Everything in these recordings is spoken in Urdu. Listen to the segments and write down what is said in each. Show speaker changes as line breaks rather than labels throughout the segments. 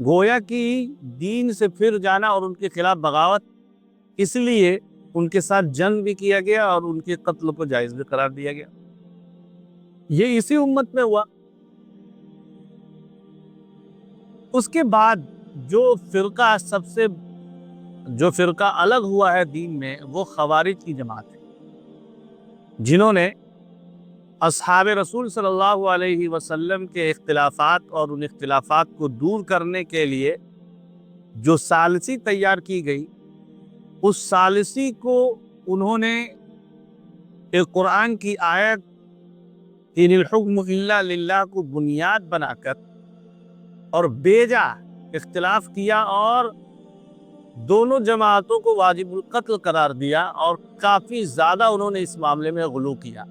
گویا کہ دین سے پھر جانا اور ان کے خلاف بغاوت، اس لیے ان کے ساتھ جنگ بھی کیا گیا اور ان کے قتل کو جائز بھی قرار دیا گیا۔ یہ اسی امت میں ہوا۔ اس کے بعد جو فرقہ الگ ہوا ہے دین میں، وہ خوارج کی جماعت ہے، جنہوں نے اصحاب رسول صلی اللہ علیہ وسلم کے اختلافات اور ان اختلافات کو دور کرنے کے لیے جو ثالثی تیار کی گئی، اس ثالثی کو انہوں نے ایک قرآن کی آیت ان الحکم الا للہ کو بنیاد بنا کر اور بیجا اختلاف کیا اور دونوں جماعتوں کو واجب القتل قرار دیا، اور کافی زیادہ انہوں نے اس معاملے میں غلو کیا۔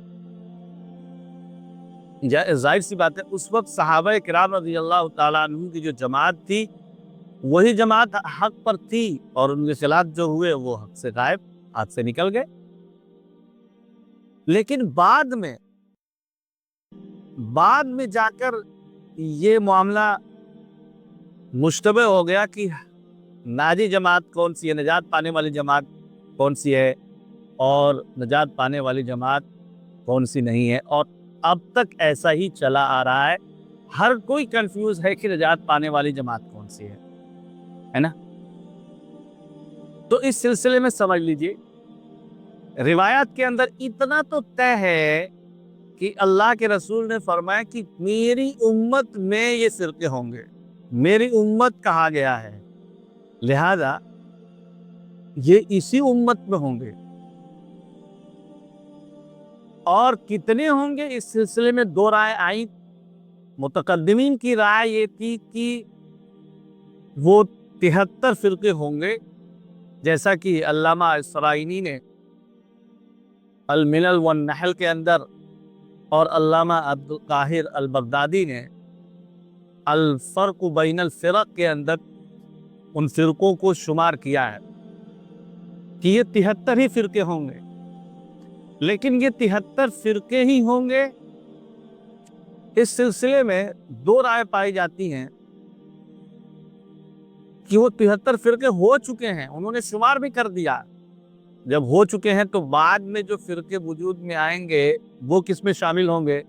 ظاہر سی بات ہے اس وقت صحابہ کرام رضی اللہ تعالیٰ عنہ کی جو جماعت تھی وہی جماعت حق پر تھی، اور ان کے خلاف جو ہوئے وہ حق سے غائب، ہاتھ سے نکل گئے۔ لیکن بعد میں جا کر یہ معاملہ مشتبہ ہو گیا کہ ناجی جماعت کون سی ہے، نجات پانے والی جماعت کون سی ہے، اور نجات پانے والی جماعت کون سی نہیں ہے، اور اب تک ایسا ہی چلا آ رہا ہے۔ ہر کوئی کنفیوز ہے کہ نجات پانے والی جماعت کون سی ہے نا؟ تو اس سلسلے میں سمجھ لیجئے، روایات کے اندر اتنا تو طے ہے کہ اللہ کے رسول نے فرمایا کہ میری امت میں یہ فرقے ہوں گے، میری امت کہا گیا ہے، لہذا یہ اسی امت میں ہوں گے۔ اور کتنے ہوں گے اس سلسلے میں دو رائے آئیں۔ متقدمین کی رائے یہ تھی کہ وہ 73 فرقے ہوں گے، جیسا کہ علامہ اسرائینی نے الملل والنحل کے اندر اور علامہ عبد القاہر البغدادی نے الفرق بین الفرق کے اندر ان فرقوں کو شمار کیا ہے کہ یہ 73 ہی فرقے ہوں گے۔ لیکن یہ 73 فرقے ہی ہوں گے، اس سلسلے میں دو رائے پائی جاتی ہیں کہ وہ 73 فرقے ہو چکے ہیں، انہوں نے شمار بھی کر دیا۔ جب ہو چکے ہیں تو بعد میں جو فرقے وجود میں آئیں گے وہ کس میں شامل ہوں گے؟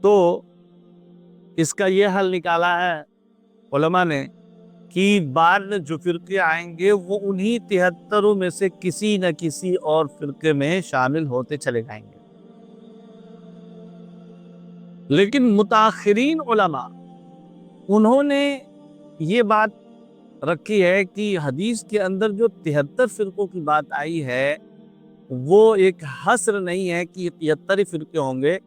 تو اس کا یہ حل نکالا ہے علماء نے کہ بعد میں جو فرقے آئیں گے وہ انہی 73 میں سے کسی نہ کسی اور فرقے میں شامل ہوتے چلے جائیں گے۔ لیکن متاخرین علماء انہوں نے یہ بات رکھی ہے کہ حدیث کے اندر جو 73 فرقوں کی بات آئی ہے وہ ایک حصر نہیں ہے کہ 73 ہی فرقے ہوں گے،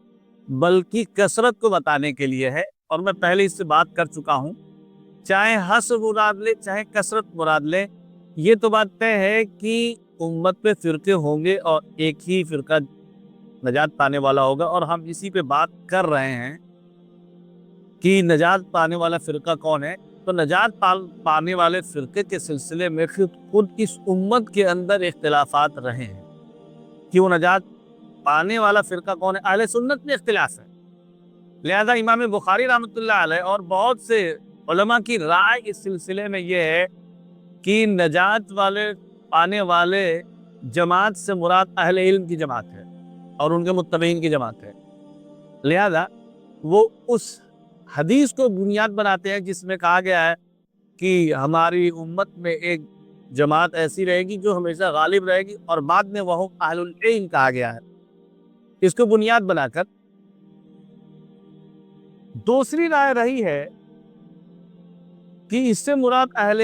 بلکہ کثرت کو بتانے کے لیے ہے۔ اور میں پہلے اس سے بات کر چکا ہوں، چاہے حصر مراد لے چاہے کثرت مراد لے، یہ تو بات طے ہے کہ امت میں فرقے ہوں گے اور ایک ہی فرقہ نجات پانے والا ہوگا، اور ہم اسی پہ بات کر رہے ہیں کہ نجات پانے والا فرقہ کون ہے۔ تو نجات پانے والے فرقے کے سلسلے میں خود اس امت کے اندر اختلافات رہے ہیں کہ وہ نجات پانے والا فرقہ کون ہے۔ اہل سنت میں اختلاف ہے، لہذا امام بخاری رحمۃ اللہ علیہ اور بہت سے علماء کی رائے اس سلسلے میں یہ ہے کہ نجات پانے والے جماعت سے مراد اہل علم کی جماعت ہے اور ان کے متبعین کی جماعت ہے۔ لہذا وہ اس حدیث کو بنیاد بناتے ہیں جس میں کہا گیا ہے کہ ہماری امت میں ایک جماعت ایسی رہے گی جو ہمیشہ غالب رہے گی، اور بعد میں وہ اہل العلم کہا گیا ہے۔ اس کو بنیاد بنا کر دوسری رائے رہی ہے کہ اس سے مراد اہل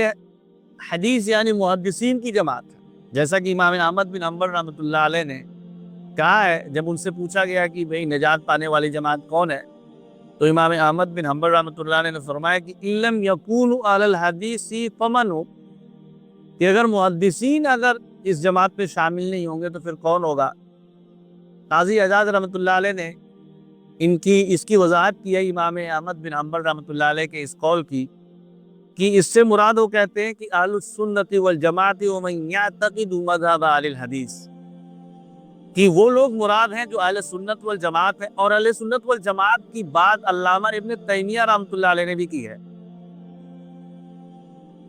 حدیث یعنی محدثین کی جماعت ہے، جیسا کہ امام احمد بن حنبل رحمۃ اللہ علیہ نے کہا ہے۔ جب ان سے پوچھا گیا کہ بھئی نجات پانے والی جماعت کون ہے، تو امام احمد بن حنبل رحمۃ اللہ علیہ نے فرمایا کہ ان لم یکونوا اہل الحدیث فمن، کہ اگر محدثین اس جماعت میں شامل نہیں ہوں گے تو پھر کون ہوگا؟ قاضی اعجاز رحمۃ اللہ علیہ نے اس کی وضاحت کی ہے امام احمد بن حنبل رحمۃ اللہ علیہ کے اس قول کی، کہ اس سے مراد وہ کہتے ہیں کہ اہل السنت والجماعت ومن یعتقد مذہب اہل الحدیث، کہ وہ لوگ مراد ہیں جو اہل سنت والجماعت ہیں، اور اہل سنت والجماعت کی بات علامہ ابن تیمیہ رحمۃ اللہ علیہ نے بھی کی ہے۔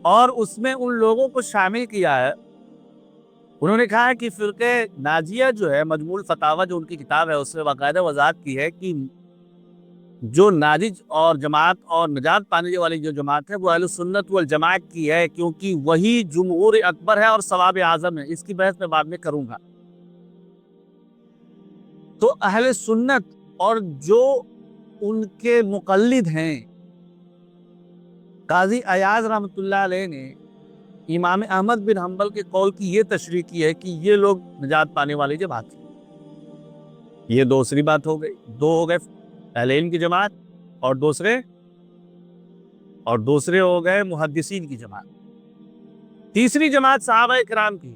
اور اس میں ان لوگوں کو شامل کیا ہے. انہوں نے کہا ہے کہ فرقہ ناجیہ جو ہے، مجموع الفتاوی جو ان کی کتاب ہے، اس میں باقاعدہ وضاحت کی ہے کہ جو ناجج اور جماعت اور نجات پانے والی جو جماعت ہے وہ اہل سنت والجماعت کی ہے، کیونکہ وہی جمہور اکبر ہے اور ثواب اعظم ہے. اس کی بحث میں بعد میں کروں گا. تو اہل سنت اور جو ان کے مقلد ہیں، قاضی ایاز رحمۃ اللہ علیہ نے امام احمد بن حنبل کے قول کی یہ تشریح کی ہے کہ یہ لوگ نجات پانے والی جماعت ہیں. یہ دوسری بات ہو گئی. دو ہو گئے اہل علم کی جماعت، اور دوسرے ہو گئے محدثین کی جماعت. تیسری جماعت صحابہ کرام کی،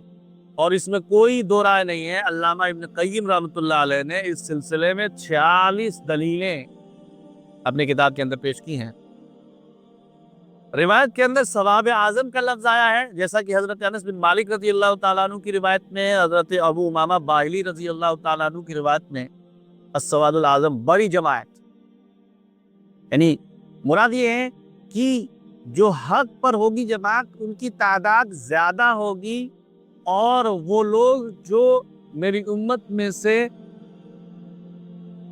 اور اس میں کوئی دو رائے نہیں ہے. علامہ ابن قیم رحمۃ اللہ علیہ نے اس سلسلے میں 46 دلیلیں اپنے کتاب کے اندر پیش کی ہیں. روایت کے اندر ثواب اعظم کا لفظ آیا ہے، جیسا کہ حضرت انس بن مالک رضی اللہ تعالیٰ عنہ کی روایت میں، حضرت ابو امامہ باہلی رضی اللہ تعالیٰ عنہ کی روایت میں السواد العظم بڑی جماعت. یعنی مراد یہ ہے کہ جو حق پر ہوگی جماعت ان کی تعداد زیادہ ہوگی، اور وہ لوگ جو میری امت میں سے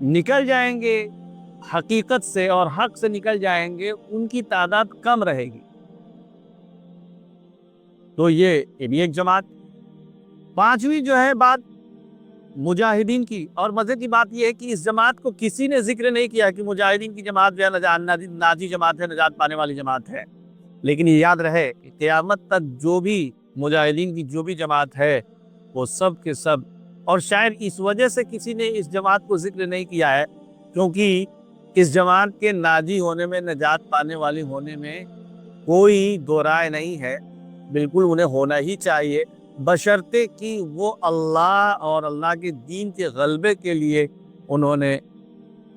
نکل جائیں گے حقیقت سے اور حق سے نکل جائیں گے، ان کی تعداد کم رہے گی. تو یہ بھی ایک جماعت. پانچویں جو ہے بات مجاہدین کی، اور مزے کی بات یہ ہے کہ اس جماعت کو کسی نے ذکر نہیں کیا کہ مجاہدین کی جماعت جو ہے ناجی جماعت ہے، نجات پانے والی جماعت ہے. لیکن یہ یاد رہے کہ قیامت تک جو بھی مجاہدین کی جو بھی جماعت ہے وہ سب کے سب، اور شاید اس وجہ سے کسی نے اس جماعت کو ذکر نہیں کیا ہے کیونکہ اس جماعت کے ناجی ہونے میں، نجات پانے والی ہونے میں کوئی دو رائے نہیں ہے. بالکل انہیں ہونا ہی چاہیے، بشرطے کہ وہ اللہ اور اللہ کے دین کے غلبے کے لیے انہوں نے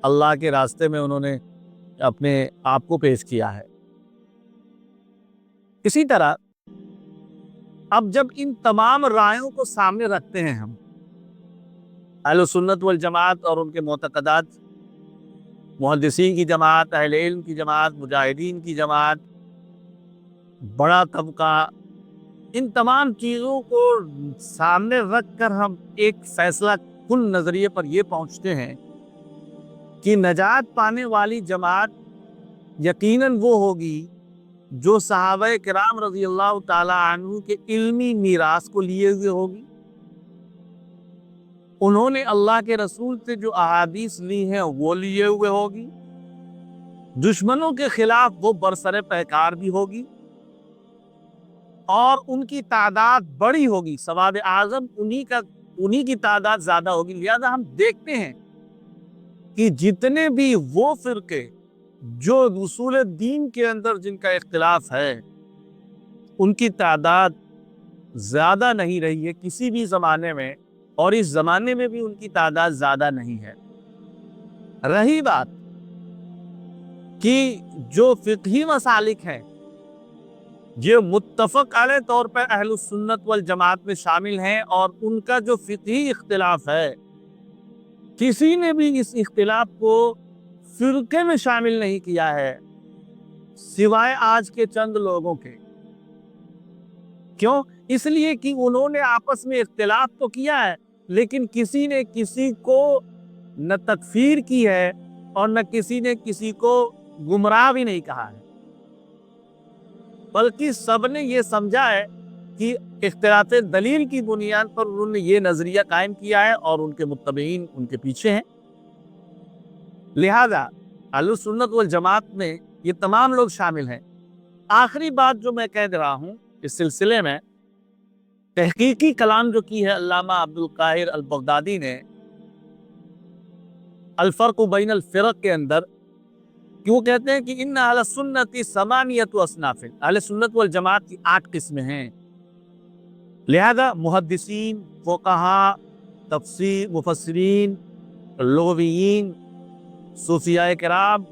اللہ کے راستے میں انہوں نے اپنے آپ کو پیش کیا ہے. اسی طرح اب جب ان تمام رائےوں کو سامنے رکھتے ہیں ہم، اہل سنت والجماعت اور ان کے معتقدات، محدثین کی جماعت، اہل علم کی جماعت، مجاہدین کی جماعت، بڑا طبقہ، ان تمام چیزوں کو سامنے رکھ کر ہم ایک فیصلہ کن نظریے پر یہ پہنچتے ہیں کہ نجات پانے والی جماعت یقیناً وہ ہوگی جو صحابہ کرام رضی اللہ تعالی عنہ کے علمی میراث کو لیے ہوئے ہوگی. انہوں نے اللہ کے رسول سے جو احادیث لی ہیں وہ لیے ہوئے ہوگی. دشمنوں کے خلاف وہ برسر پیکار بھی ہوگی، اور ان کی تعداد بڑی ہوگی. ثواب اعظم انہی کی تعداد زیادہ ہوگی. لہذا ہم دیکھتے ہیں کہ جتنے بھی وہ فرقے جو اصول دین کے اندر جن کا اختلاف ہے، ان کی تعداد زیادہ نہیں رہی ہے کسی بھی زمانے میں، اور اس زمانے میں بھی ان کی تعداد زیادہ نہیں ہے. رہی بات کہ جو فقہی مسالک ہیں یہ متفق علیہ طور پر اہل سنت والجماعت میں شامل ہیں، اور ان کا جو فقہی اختلاف ہے کسی نے بھی اس اختلاف کو فرقے میں شامل نہیں کیا ہے سوائے آج کے چند لوگوں کے. کیوں؟ اس لیے کہ انہوں نے آپس میں اختلاف تو کیا ہے، لیکن کسی نے کسی کو نہ تکفیر کی ہے اور نہ کسی نے کسی کو گمراہ بھی نہیں کہا ہے، بلکہ سب نے یہ سمجھا ہے کہ اختلاف دلیل کی بنیاد پر انہوں نے یہ نظریہ قائم کیا ہے، اور ان کے متبعین ان کے پیچھے ہیں. لہذا اہل سنت والجماعت میں یہ تمام لوگ شامل ہیں. آخری بات جو میں کہہ رہا ہوں اس سلسلے میں، تحقیقی کلام جو کی ہے علامہ عبد القاہر البغدادی نے الفرق بین الفرق کے اندر، کیوں کہتے ہیں کہ ان اہل سنت ثمانیۃ اصناف، اہل سنت والجماعت کی 8 قسمیں ہیں. لہذا محدثین، فقہاء، تفسیر مفسرین، لغویین، صوفیاء کرام،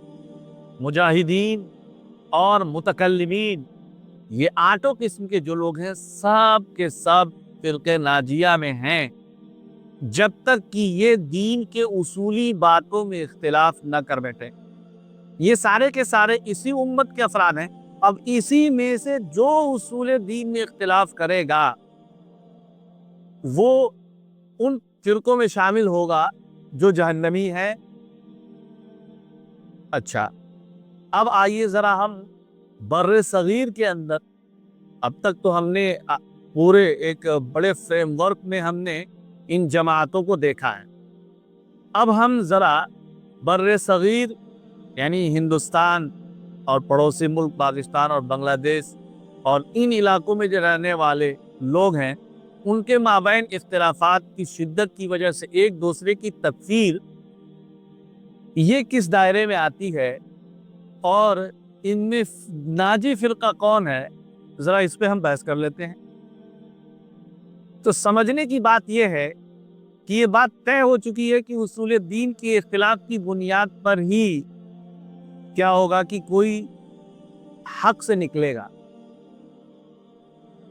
مجاہدین اور متکلمین، یہ 8 قسم کے جو لوگ ہیں سب کے سب فرقہ ناجیہ میں ہیں، جب تک کہ یہ دین کے اصولی باتوں میں اختلاف نہ کر بیٹھے. یہ سارے کے سارے اسی امت کے افراد ہیں اب اسی میں سے جو اصول دین میں اختلاف کرے گا وہ ان فرقوں میں شامل ہوگا جو جہنمی ہے۔ اچھا، اب آئیے ذرا ہم بر صغیر کے اندر، اب تک تو ہم نے پورے ایک بڑے فریم ورک میں ہم نے ان جماعتوں کو دیکھا ہے۔ اب ہم ذرا بر صغیر یعنی ہندوستان اور پڑوسی ملک پاکستان اور بنگلہ دیش اور ان علاقوں میں جو رہنے والے لوگ ہیں ان کے مابین اختلافات کی شدت کی وجہ سے ایک دوسرے کی تکفیر یہ کس دائرے میں آتی ہے اور ان میں ناجی فرقہ کون ہے، ذرا اس پہ ہم بحث کر لیتے ہیں۔ تو سمجھنے کی بات یہ ہے کہ یہ بات طے ہو چکی ہے کہ اصول دین کے اختلاف کی بنیاد پر ہی کیا ہوگا کہ کوئی حق سے نکلے گا،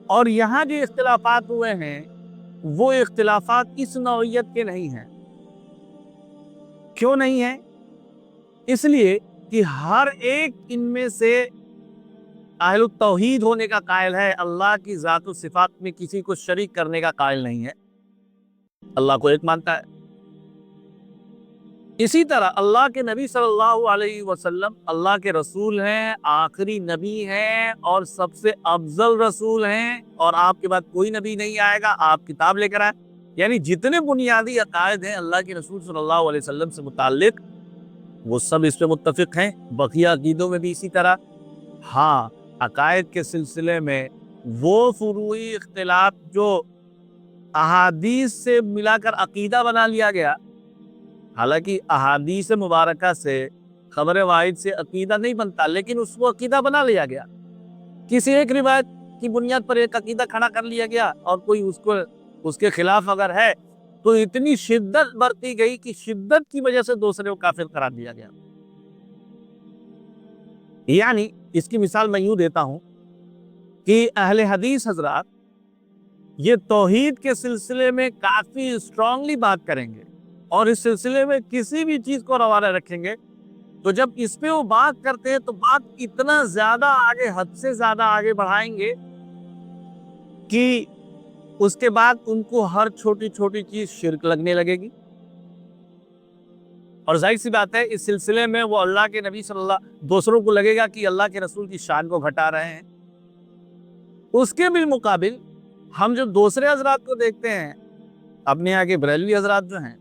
اور یہاں جو اختلافات ہوئے ہیں وہ اختلافات اس نوعیت کے نہیں ہیں۔ کیوں نہیں ہیں؟ اس لیے کہ ہر ایک ان میں سے اہل التوحید ہونے کا قائل ہے، اللہ کی ذات و صفات میں کسی کو شریک کرنے کا قائل نہیں ہے، اللہ کو ایک مانتا ہے۔ اسی طرح اللہ کے نبی صلی اللہ علیہ وسلم اللہ کے رسول ہیں، آخری نبی ہیں اور سب سے افضل رسول ہیں، اور آپ کے بعد کوئی نبی نہیں آئے گا، آپ کتاب لے کر آئے۔ یعنی جتنے بنیادی عقائد ہیں اللہ کے رسول صلی اللہ علیہ وسلم سے متعلق وہ سب اس پہ متفق ہیں، بقیہ عقیدوں میں بھی اسی طرح۔ ہاں، عقائد کے سلسلے میں وہ فروعی اختلاف جو احادیث سے ملا کر عقیدہ بنا لیا گیا، حالانکہ احادیث مبارکہ سے خبر واحد سے عقیدہ نہیں بنتا، لیکن اس کو عقیدہ بنا لیا گیا، کسی ایک روایت کی بنیاد پر ایک عقیدہ کھڑا کر لیا گیا، اور کوئی اس کے خلاف اگر ہے تو اتنی شدت برتی گئی کہ شدت کی وجہ سے دوسرے کو کافر قرار دیا گیا۔ یعنی اس کی مثال میں یوں دیتا ہوں کہ اہل حدیث حضرات یہ توحید کے سلسلے میں کافی اسٹرانگلی بات کریں گے اور اس سلسلے میں کسی بھی چیز کو روانہ رکھیں گے، تو جب اس پہ وہ بات کرتے ہیں تو بات اتنا زیادہ آگے، حد سے زیادہ آگے بڑھائیں گے کہ اس کے بعد ان کو ہر چھوٹی چھوٹی چیز شرک لگنے لگے گی، اور ظاہر سی بات ہے اس سلسلے میں وہ اللہ کے نبی صلی اللہ دوسروں کو لگے گا کہ اللہ کے رسول کی شان کو گھٹا رہے ہیں۔ اس کے بالمقابل ہم جو دوسرے حضرات کو دیکھتے ہیں، اپنے یہاں کے بریلوی حضرات جو ہیں،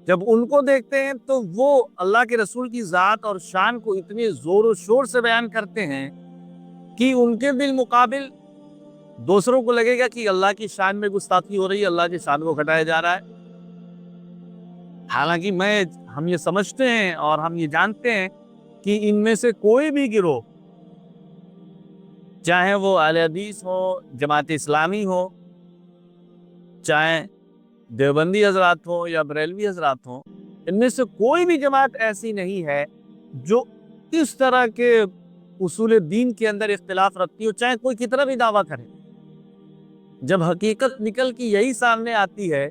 جب ان کو دیکھتے ہیں تو وہ اللہ کے رسول کی ذات اور شان کو اتنے زور و شور سے بیان کرتے ہیں کہ ان کے بالمقابل دوسروں کو لگے گا کہ اللہ کی شان میں گستاخی ہو رہی ہے، اللہ کی شان کو گھٹایا جا رہا ہے۔ حالانکہ ہم یہ سمجھتے ہیں اور ہم یہ جانتے ہیں کہ ان میں سے کوئی بھی گروہ، چاہے وہ اہل حدیث ہو، جماعت اسلامی ہو، چاہے دیوبندی حضرات ہوں یا بریلوی حضرات ہوں، ان میں سے کوئی بھی جماعت ایسی نہیں ہے جو اس طرح کے اصول دین کے اندر اختلاف رکھتی ہو، چاہے کوئی کتنا بھی دعویٰ کرے۔ جب حقیقت نکل کے یہی سامنے آتی ہے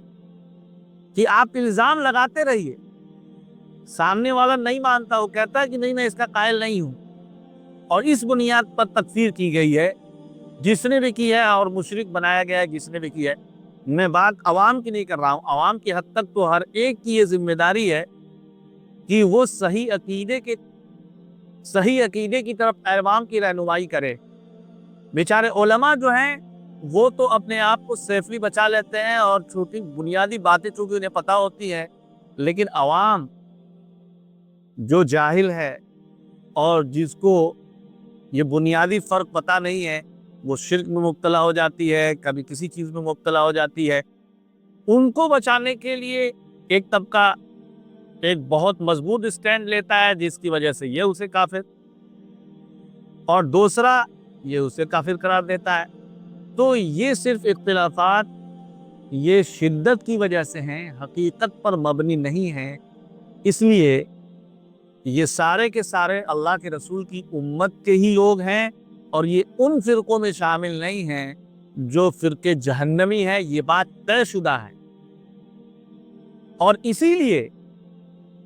کہ آپ الزام لگاتے رہیے، سامنے والا نہیں مانتا، وہ کہتا ہے کہ نہیں میں اس کا قائل نہیں ہوں، اور اس بنیاد پر تکفیر کی گئی ہے جس نے بھی کی ہے، اور مشرک بنایا گیا ہے جس نے بھی کی ہے۔ میں بات عوام کی نہیں کر رہا ہوں، عوام کی حد تک تو ہر ایک کی یہ ذمہ داری ہے کہ وہ صحیح عقیدے کی طرف عوام کی رہنمائی کرے۔ بیچارے علماء جو ہیں وہ تو اپنے آپ کو سیفلی بچا لیتے ہیں اور چھوٹی بنیادی باتیں چونکہ انہیں پتہ ہوتی ہے، لیکن عوام جو جاہل ہے اور جس کو یہ بنیادی فرق پتہ نہیں ہے، وہ شرک میں مبتلا ہو جاتی ہے، کبھی کسی چیز میں مبتلا ہو جاتی ہے۔ ان کو بچانے کے لیے ایک طبقہ ایک بہت مضبوط اسٹینڈ لیتا ہے جس کی وجہ سے یہ اسے کافر اور دوسرا یہ اسے کافر قرار دیتا ہے۔ تو یہ صرف اختلافات یہ شدت کی وجہ سے ہیں، حقیقت پر مبنی نہیں ہیں۔ اس لیے یہ سارے کے سارے اللہ کے رسول کی امت کے ہی لوگ ہیں، اور یہ ان فرقوں میں شامل نہیں ہیں جو فرقے جہنمی ہیں، یہ بات طے شدہ ہے۔ اور اسی لیے